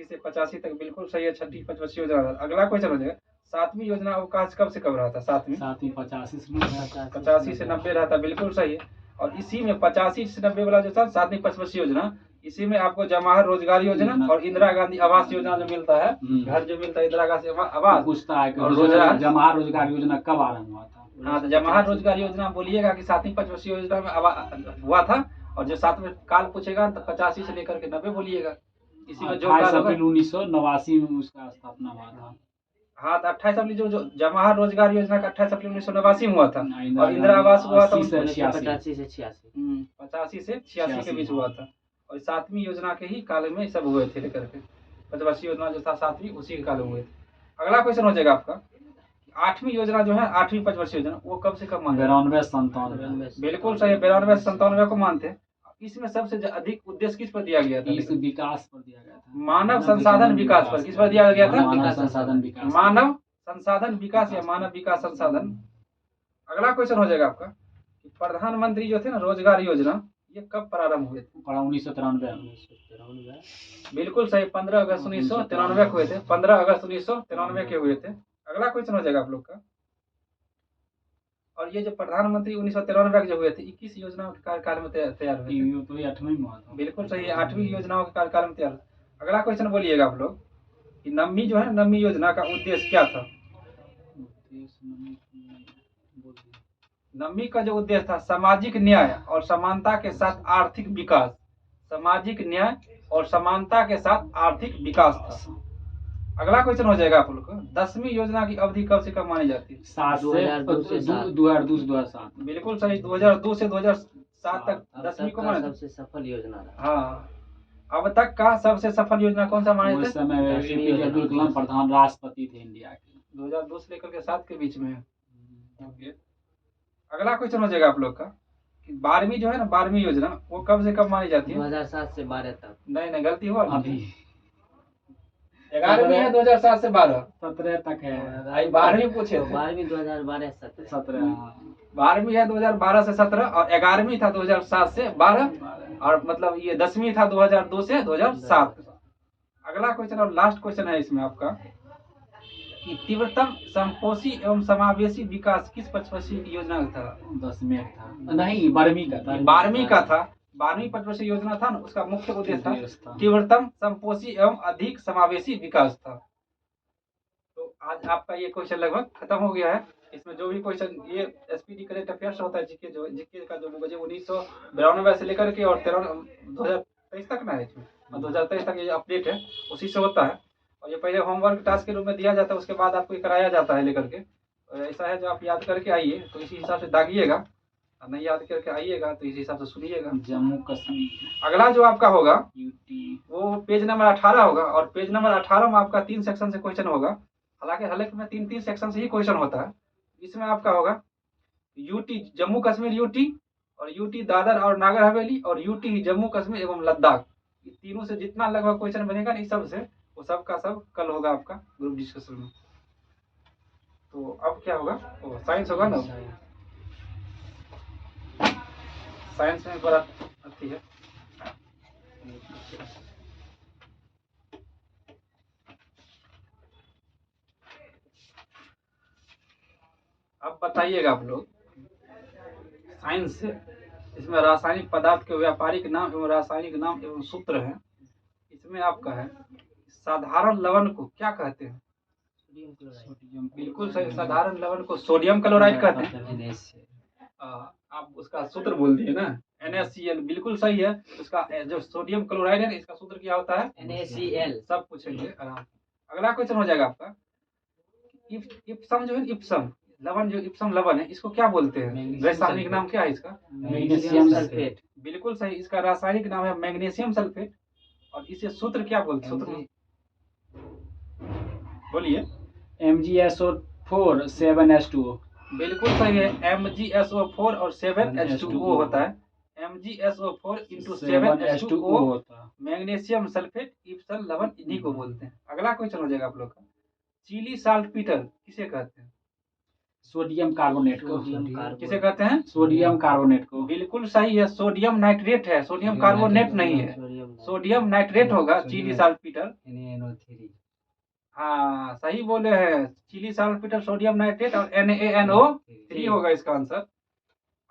से 85 तक बिल्कुल सही है, 6ठी पंचवर्षीय योजना। अगला क्वेश्चन हो जाएगा 7वीं योजना अवकाश कब से कब रहा था? 7वीं 85 से 90 रहा था, बिल्कुल सही है। और इसी में 85 से 90 वाला जो था 7वीं पंचवर्षीय योजना, इसी में आपको जवाहर रोजगार योजना और इंदिरा गांधी आवास योजना जो मिलता है, घर जो मिलता है इंदिरा गांधी आवास पूछता है और जवाहर रोजगार योजना कब आरंभ हुआ था? हाँ, तो जवाहर रोजगार योजना बोलिएगा कि 7वीं पंचवर्षीय योजना में हुआ था। और जो 7वें काल पूछेगा तो 85 से लेकर के 90 बोलिएगा। इसी में जो 28 अप्रैल 1989 में उसका स्थापना हुआ था। हाँ, तो 28 अप्रैल जो जवाहर रोजगार योजना का 28 अप्रैल 1989 में हुआ था और इंदिरा आवास हुआ था 85 से 86 85 से 86 के बीच हुआ था। और 7वीं योजना के ही काल में सब हुए थे लेकर के। पंचवर्षीय योजना जो था 7वीं उसी के काल में हुए थे। अगला क्वेश्चन हो जाएगा आपका 8वीं योजना जो है 8वीं पंचवर्षीय योजना वो कब से कब मानते हैं? 92-97 बिल्कुल सही है, 92-97 को मानते हैं। इसमें सबसे अधिक उद्देश्य किस पर दिया गया था? विकास पर दिया गया था, मानव संसाधन विकास पर। किस पर दिया गया था? मानव संसाधन विकास, मानव संसाधन विकास या मानव विकास संसाधन। अगला क्वेश्चन हो जाएगा आपका कि प्रधानमंत्री जो थे ना रोजगार योजना ये कब प्रारंभ हुए थे? 1993। बिल्कुल सही, 15 अगस्त 1993 को हुए थे, 15 अगस्त 1993 के हुए थे। अगला क्वेश्चन हो जाएगा आप लोग का, और ये जो प्रधानमंत्री 1993 के जो हुए थे 21 योजनाओं के कार्यकाल में तैयार हुए थे। तो 8वीं में हुआ था। बिल्कुल सही है, 8वीं योजनाओं के कार्यकाल में तैयार। अगला क्वेश्चन बोलिएगा आप लोग कि 9वीं जो है 9वीं योजना का उद्देश्य क्या था? 9वीं का जो उद्देश्य था सामाजिक न्याय और समानता के साथ आर्थिक विकास। सामाजिक न्याय और समानता के साथ आर्थिक विकास था। अगला क्वेश्चन हो जाएगा आप लोग को 10वीं योजना की अवधि कब से कब मानी जाती है? 2002-2007। बिल्कुल सही, 2002 से 2007 तक 10वीं को माना सबसे सफल योजना रहा। हाँ, अब तक का सबसे सफल योजना कौन सा माने थे? उस समय एपीजे अब्दुल कलाम प्रधान राष्ट्रपति थे इंडिया के। 2002 से लेकर के 7 के बीच में। अगला क्वेश्चन हो जाएगा आप लोग का कि 12वीं जो है ना 12वीं योजना वो कब से कब मानी जाती है? 2007 से 12 तक। नहीं गलती हुआ अभी 11वीं है 2007 से 12। 17 तक है। 12वीं पूछे थे। 12वीं 2012 17। 12वीं है 2012 से 17 और 11वीं था 2007 से 12 और मतलब ये 10वीं था 2002 से 2007। अगला क्वेश्चन और लास्ट क्वेश्चन है इसमें आपका कि तीव्रतम संपोषी एवं समावेशी विकास किस पंचवर्षीय योजना का था? 10वीं था नहीं 12वीं का था। 12वीं का था। 12वीं पंचवर्षीय योजना था ना, उसका मुख्य उद्देश्य था था। तीव्रतम, संपोषी एवं अधिक समावेशी विकास था। तो आज आपका ये क्वेश्चन लगभग खत्म हो गया है। इसमें जो भी क्वेश्चन ये एसपीडी करंट अफेयर्स होता है, जीके का जो मुझे 1992 से लेकर के और 2023 तक ना है, इसमें 2023 तक ये अपडेट है, उसी से होता है। और ये पहले होमवर्क टास्क के रूप में दिया जाता है, उसके बाद आपको ये कराया जाता है लेकर के। और ऐसा है जो आप याद करके आइए तो इसी हिसाब से दागिएगा, और नहीं याद करके आइएगा तो इसी हिसाब से सुनिएगा। जम्मू कश्मीर अगला जो आपका होगा यूटी, वो पेज नंबर 18 होगा, और पेज नंबर 18 में आपका 3 सेक्शन से क्वेश्चन होगा। हालांकि में 3 सेक्शन से ही क्वेश्चन होता है। इसमें आपका होगा यूटी जम्मू कश्मीर यूटी, और यूटी दादर और नागर हवेली, और यूटी जम्मू कश्मीर एवं लद्दाख। ये तीनों से जितना लगभग क्वेश्चन बनेगा ना, इस सब से, वो सब का सब कल होगा आपका ग्रुप डिस्कशन में। तो अब क्या होगा, साइंस होगा ना। साइंस में बड़ा अच्छी है। अब बताइएगा आप लोग साइंस से, इसमें रासायनिक पदार्थ के व्यापारिक नाम एवं रासायनिक नाम एवं सूत्र है। इसमें आपका है साधारण लवण को क्या कहते हैं? सोडियम, बिल्कुल सही, साधारण लवण को सोडियम क्लोराइड कहते हैं। आप उसका सूत्र बोल दिए ना, NaCl, बिल्कुल सही है। उसका जो सोडियम क्लोराइड है, इसका सूत्र क्या होता है? NaCl। सब पूछेंगे आराम। अगला क्वेश्चन हो जाएगा आपका, इप्सम जो है, इप्सम लवण, जो इप्सम लवण है, इसको क्या बोलते हैं? रासायनिक नाम क्या है इसका? Magnesium sulphate. बिल्कुल सही, इसका रासायनिक नाम है मैग्नीशियम सल्फेट। और इसे सूत्र क्या बोलते हैं? सूत्र बोलिए। MgSO4 7H2O। बिल्कुल सही है, MgSO4 और 7H2O होता है। MgSO4 × 7H2O होता है। मैग्नीशियम सल्फेट इप्सम लवण, इन्हीं को बोलते हैं। अगला क्वेश्चन हो जाएगा आप लोग का, चिली साल्टपीटर किसे कहते हैं? सोडियम कार्बोनेट को। किसे कहते हैं? सोडियम कार्बोनेट को। बिल्कुल सही है, सोडियम नाइट्रेट है, सोडियम कार्बोनेट नहीं है, सोडियम नाइट्रेट होगा चिली साल्टपीटर। NaNO3। हाँ सही बोले हैं, चिली साल्टपीटर सोडियम नाइट्रेट और NaNO3 होगा इसका आंसर।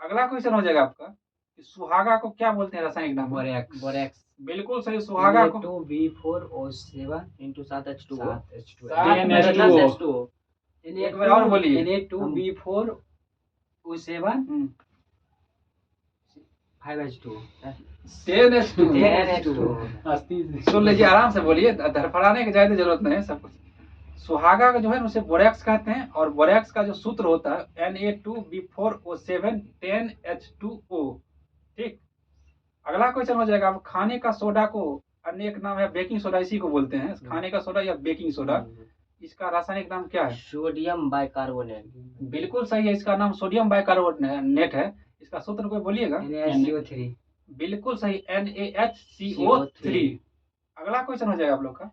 अगला क्वेश्चन हो जाएगा आपका, सुहागा को क्या बोलते हैं रासायनिक नाम? बोरेक्स। बिल्कुल सही, सुहागा को Na2B4O7 × 7H2O। 10H2O। एक बार और बोलिए। Na2B4O7 5H2O। 10H2O। सुन लीजिए, आराम से बोलिए, धड़फड़ाने की ज्यादा जरूरत नहीं है, सब कुछ। सुहागा का जो है उसे बोरेक्स कहते हैं, और बोरेक्स का जो सूत्र होता है Na2B4O7 10H2O। ठीक। अगला क्वेश्चन हो जाएगा, अब खाने का सोडा को अन्य एक नाम है बेकिंग सोडा, इसी को बोलते हैं खाने का सोडा या बेकिंग सोडा। इसका रासायनिक नाम क्या है? Sodium bicarbonate. बिल्कुल सही है, इसका नाम सोडियम बाइकार्बोनेट है। इसका सूत्र कोई बोलिएगा? NaCO3। बिल्कुल सही, NaHCO3। अगला क्वेश्चन हो जाएगा आप लोग का,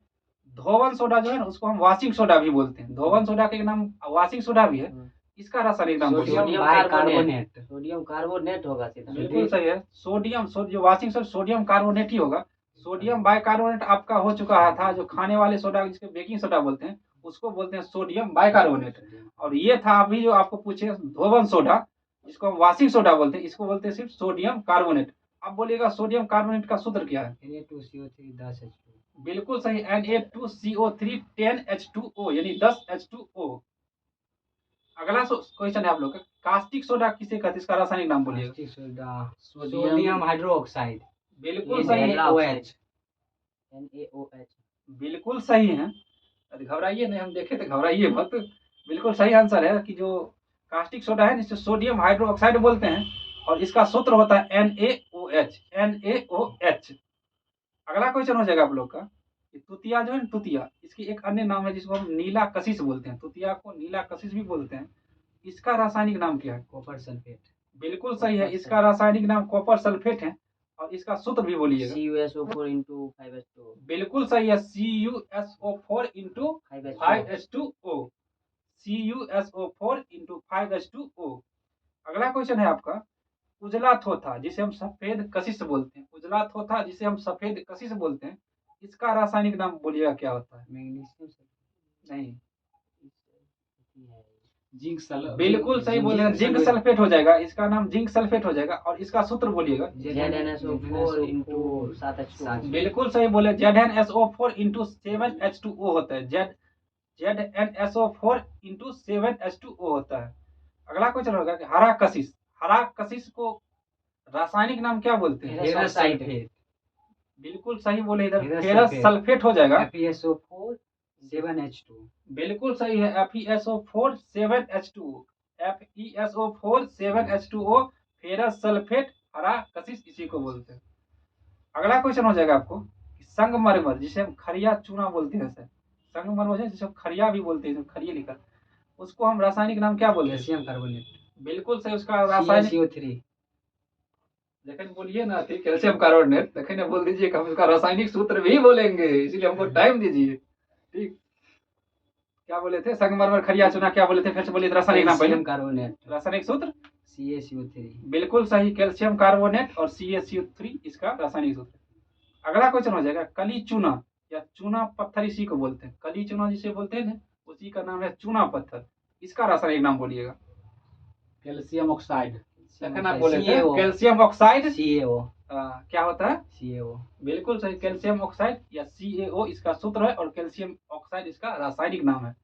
धोवन सोडा जो है ना, उसको हम वाशिंग सोडा भी बोलते हैं। धोवन सोडा के नाम वाशिंग सोडा भी है। इसका रासायनिक नाम सोडियम बाइकार्बोनेट। सोडियम कार्बोनेट होगा सीधा। बिल्कुल सही है, सोडियम जो वाशिंग सोडा सोडियम कार्बोनेट ही होगा। सोडियम बाइकार्बोनेट आपका हो चुका था, जो खाने वाले सोडा जिसके बेकिंग सोडा बोलते हैं, उसको बोलते हैं सोडियम बाइकार्बोनेट। और ये था अभी जो आपको पूछे धोवन सोडा, जिसको हम वाशिंग सोडा बोलते हैं, इसको बोलते हैं सिर्फ सोडियम कार्बोनेट। अब बोलिएगा सोडियम कार्बोनेट का सूत्र क्या है? Na2CO3 10H2O। बिल्कुल सही, Na2CO3 10H2O, यानी 10H2O। अगला क्वेश्चन है आप लोग का, कास्टिक सोडा किसे कहते हैं? इसका रासायनिक नाम बोलिएगा। Sodium hydroxide. बिल्कुल सही है, NaOH। बिल्कुल सही है। अरे घबराइए नहीं, हम देखे तो घबराइए मत। बिल्कुल सही आंसर है कि जो कास्टिक सोडा है जिसे सोडियम हाइड्रोक्साइड बोलते हैं, और इसका सूत्र होता है NaOH। अगला क्वेश्चन हो जाएगा आप लोग का, तुतिया जो है ना, तुतिया, इसकी एक अन्य नाम है जिसको हम नीला कशिश बोलते हैं। तुतिया को नीला कशिश भी बोलते हैं। इसका रासायनिक नाम क्या है? Copper sulphate. बिल्कुल सही है, इसका रासायनिक नाम कॉपर सल्फेट है। और इसका सूत्र भी बोलिएगा। CuSO4 × 5H2O। बिल्कुल सही है, CuSO4 × 5H2O। CuSO4 × 5H2O। अगला क्वेश्चन है आपका, उजला थोथा जिसे हम सफेद कशिश बोलते हैं, उजला थोथा जिसे हम सफेद कशिश बोलते हैं, इसका रासायनिक नाम बोलिएगा क्या होता है? मैग्नीशियम नहीं, जिंक बिल्कुल सही बोले, जिंक सल्फेट हो जाएगा, इसका नाम जिंक सल्फेट हो जाएगा। और इसका सूत्र बोलिएगा। ZnSO4 × 7H2O। बिल्कुल सही बोले, ZnSO4 × 7H2O होता है। ZnSO4 × 7H2O होता है। अगला क्वेश्चन होगा कि हरा कशिश, हरा कशिश को रासायनिक नाम क्या बोलते हैं? Ferrous sulphate. बिल्कुल सही बोले, इधर फेरस सल्फेट हो जाएगा। FeSO4 7H2। बिल्कुल सही है, FeSO4 7H2O, FeSO4 7H2O ferrous sulphate हरा कशिश इसी को बोलते हैं। अगला क्वेश्चन हो जाएगा आपको, संगमरमर जिसे हम खरिया चूना बोलते हैं सर, संगमरमर जिसे हम खरिया भी बोलते हैं, खरिया लिखा, उसको हम रासायनिक नाम क्या बोलते हैं? Calcium carbonate. बिल्कुल सही, उसका रासायनिक CaCO3। लेकिन बोलिए ना, ठीक, कैल्शियम कार्बोनेट, लेकिन बोल दीजिए कि हम उसका रासायनिक सूत्र भी बोलेंगे, इसीलिए हमको टाइम दीजिए। ठीक, क्या बोले थे? संगमरमर खरिया चूना क्या बोले थे? फिर से बोलिए रासायनिक नाम पहले। कार्बोनेट। रासायनिक सूत्र CaCO3। बिल्कुल सही, कैल्शियम कार्बोनेट और CaCO3 इसका रासायनिक सूत्र। अगला क्वेश्चन हो जाएगा, कली चूना या चूना पत्थर इसी को बोलते हैं। कली चूना जिसे बोलते हैं उसी का नाम है चूना पत्थर, इसका रासायनिक नाम बोलिएगा। Calcium oxide. आप बोले थे कैल्शियम ऑक्साइड, CaO। क्या होता है? CaO। बिल्कुल सही, कैल्शियम ऑक्साइड या CaO इसका सूत्र है, और कैल्शियम ऑक्साइड इसका रासायनिक नाम है,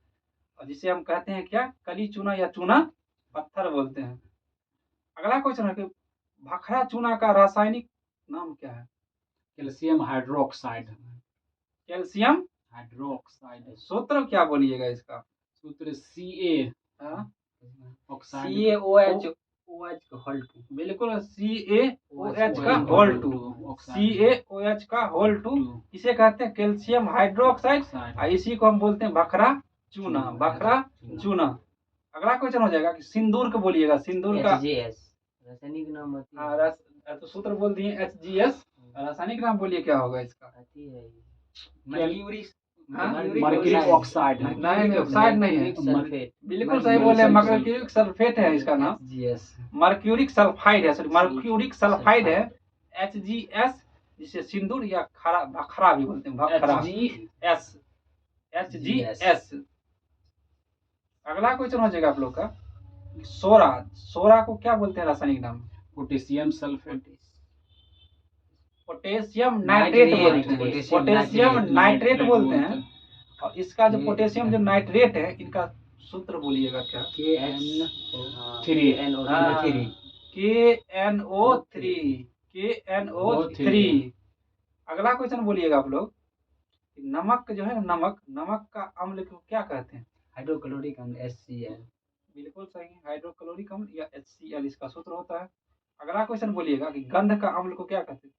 और जिसे हम कहते हैं क्या? कली चूना या चूना पत्थर बोलते हैं। अगला क्वेश्चन है कि भखरा चूना का रासायनिक नाम क्या है? Calcium hydroxide. Calcium hydroxide. सूत्र क्या बोलिएगा इसका? सूत्र Ca ऑक्साइड CaOH होल 2। बिल्कुल, CaOH का होल 2, CaOH का होल 2 इसे कहते हैं कैल्शियम हाइड्रोक्साइड, और इसी को हम बोलते हैं भखरा चूना, भखरा चूना। अगला क्वेश्चन हो जाएगा कि सिंदूर को बोलिएगा, सिंदूर का रासायनिक नाम होती है। तो सूत्र बोल दिए HGS, रासायनिक नाम बोलिए क्या होगा इसका? Mercuric oxide. नहीं, ऑक्साइड नहीं है, सल्फेट। बिल्कुल सही बोले, मर्क्यूरिक सल्फेट है इसका नाम, मर्क्यूरिक सल्फाइड है, सॉरी मर्क्यूरिक सल्फाइड है, HGS, जिसे सिंदूर या खरा भखरा भी बोलते हैं, भखरा HGS। अगला क्वेश्चन हो जाएगा आप लोग का, सोरा, सोरा को क्या बोलते हैं रासायनिक नाम? Potassium sulphate. पोटेशियम नाइट्रेट बोलते हैं, पोटेशियम नाइट्रेट बोलते हैं। और इसका जो पोटेशियम जो नाइट्रेट है, इनका सूत्र बोलिएगा क्या? KNO3। अगला क्वेश्चन बोलिएगा आप लोग, नमक जो है ना, नमक, नमक का अम्ल को क्या कहते हैं? हाइड्रोक्लोरिक अम्ल HCl। बिल्कुल सही, हाइड्रोक्लोरिक अम्ल या HCl इसका सूत्र होता है। अगला क्वेश्चन बोलिएगा कि गंध का अम्ल को क्या कहते हैं?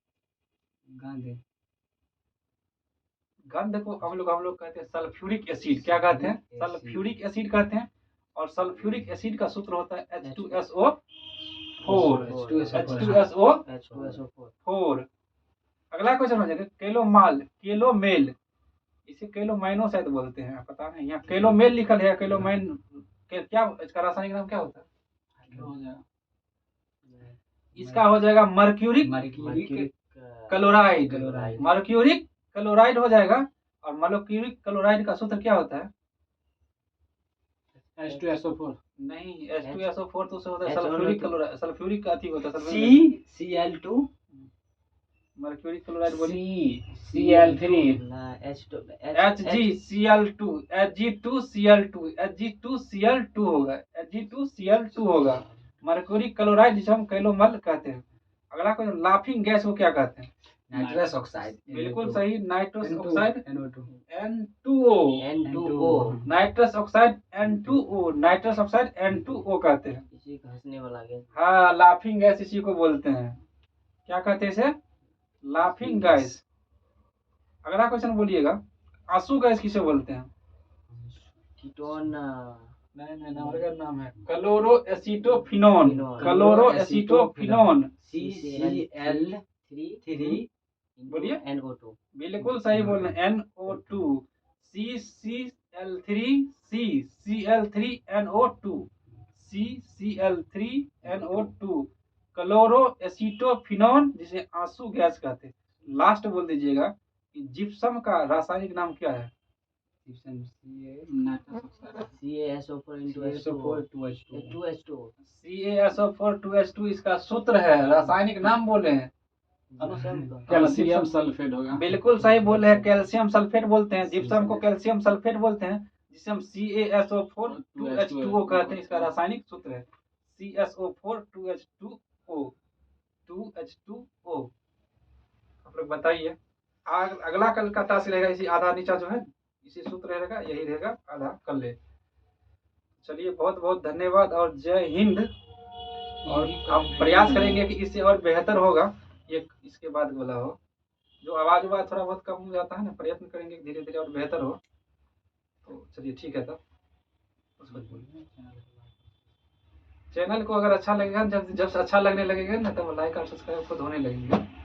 गंध को अम्ल को हम लोग कहते हैं सल्फ्यूरिक एसिड। क्या कहते हैं? सल्फ्यूरिक एसिड कहते हैं। और सल्फ्यूरिक एसिड का सूत्र होता है H2SO4। अगला क्वेश्चन हो जाएगा केलोमाल, केलोमेल, इसे केलोमाइनो शायद बोलते हैं, पता नहीं, यहाँ केलोमेल लिखल है, केलोमाइन क्या इसका रासायनिक नाम क्या होता है? इसका हो जाएगा मर्क्यूरिक क्लोराइड, मर्क्यूरिक क्लोराइड हो जाएगा। और मर्क्यूरिक क्लोराइड का सूत्र क्या होता है? H2SO4। नहीं, H2SO4 तो होता है सल्फ्यूरिक क्लोराइड, सल्फ्यूरिक का होता है CCl2। मर्क्यूरिक क्लोराइड बोलिए Cl3। Hg2Cl2 होगा, Hg2Cl2 होगा मर्क्यूरिक क्लोराइड, जिसे हम कैलोमल कहते हैं। अगला क्वेश्चन, लाफिंग गैस को क्या कहते हैं? Nitrous oxide. बिल्कुल सही, nitrous oxide NO2। Nitrous oxide N2O, nitrous oxide N2O कहते हैं। इसी का हंसने वाला गैस। हाँ, लाफिंग गैस इसी को बोलते हैं। क्या कहते हैं इसे? Laughing gas. अगला क्वेश्चन बोलिएगा, आंसू गैस किसे बोलते हैं? कीटोन। नहीं, नाम है क्लोरोएसिटोफिनोन, क्लोरोएसिटोफिनोन। CCl3 बोलिए। NO2। बिल्कुल सही बोल रहे हैं, NO2, CCl3NO2, क्लोरोएसिटोफिनोन, जिसे आंसू गैस कहते हैं। लास्ट बोल दीजिएगा कि जिप्सम का रासायनिक नाम क्या है? Gypsum CaSO4 into CaSO4 H2O 2H2 2H2O CaSO4 2H2 इसका सूत्र है, रासायनिक नाम बोले हैं। कैल्शियम सल्फेट होगा। बिल्कुल सही बोले हैं, कैल्शियम सल्फेट बोलते हैं, जिप्सम को कैल्शियम सल्फेट बोलते हैं, जिसे हम CaSO4 2H2O कहते हैं। इसका रासायनिक सूत्र है CaSO4 2H2O 2H2O। आप लोग बताइए। अगला कल का टास्क रहेगा इसी आधा नीचा जो है इसी सूत्र रहेगा, यही रहेगा, आधा कर ले। चलिए बहुत बहुत धन्यवाद और जय हिंद। और आप प्रयास करेंगे कि इससे और बेहतर होगा, ये इसके बाद बोला हो जो आवाज थोड़ा बहुत कम हो जाता है ना, प्रयत्न करेंगे धीरे धीरे और बेहतर हो। तो चलिए ठीक है, तब चैनल को अगर अच्छा लगेगा, जब अच्छा लगने लगेगा ना तब लाइक और सब्सक्राइब खुद होने लगेंगे।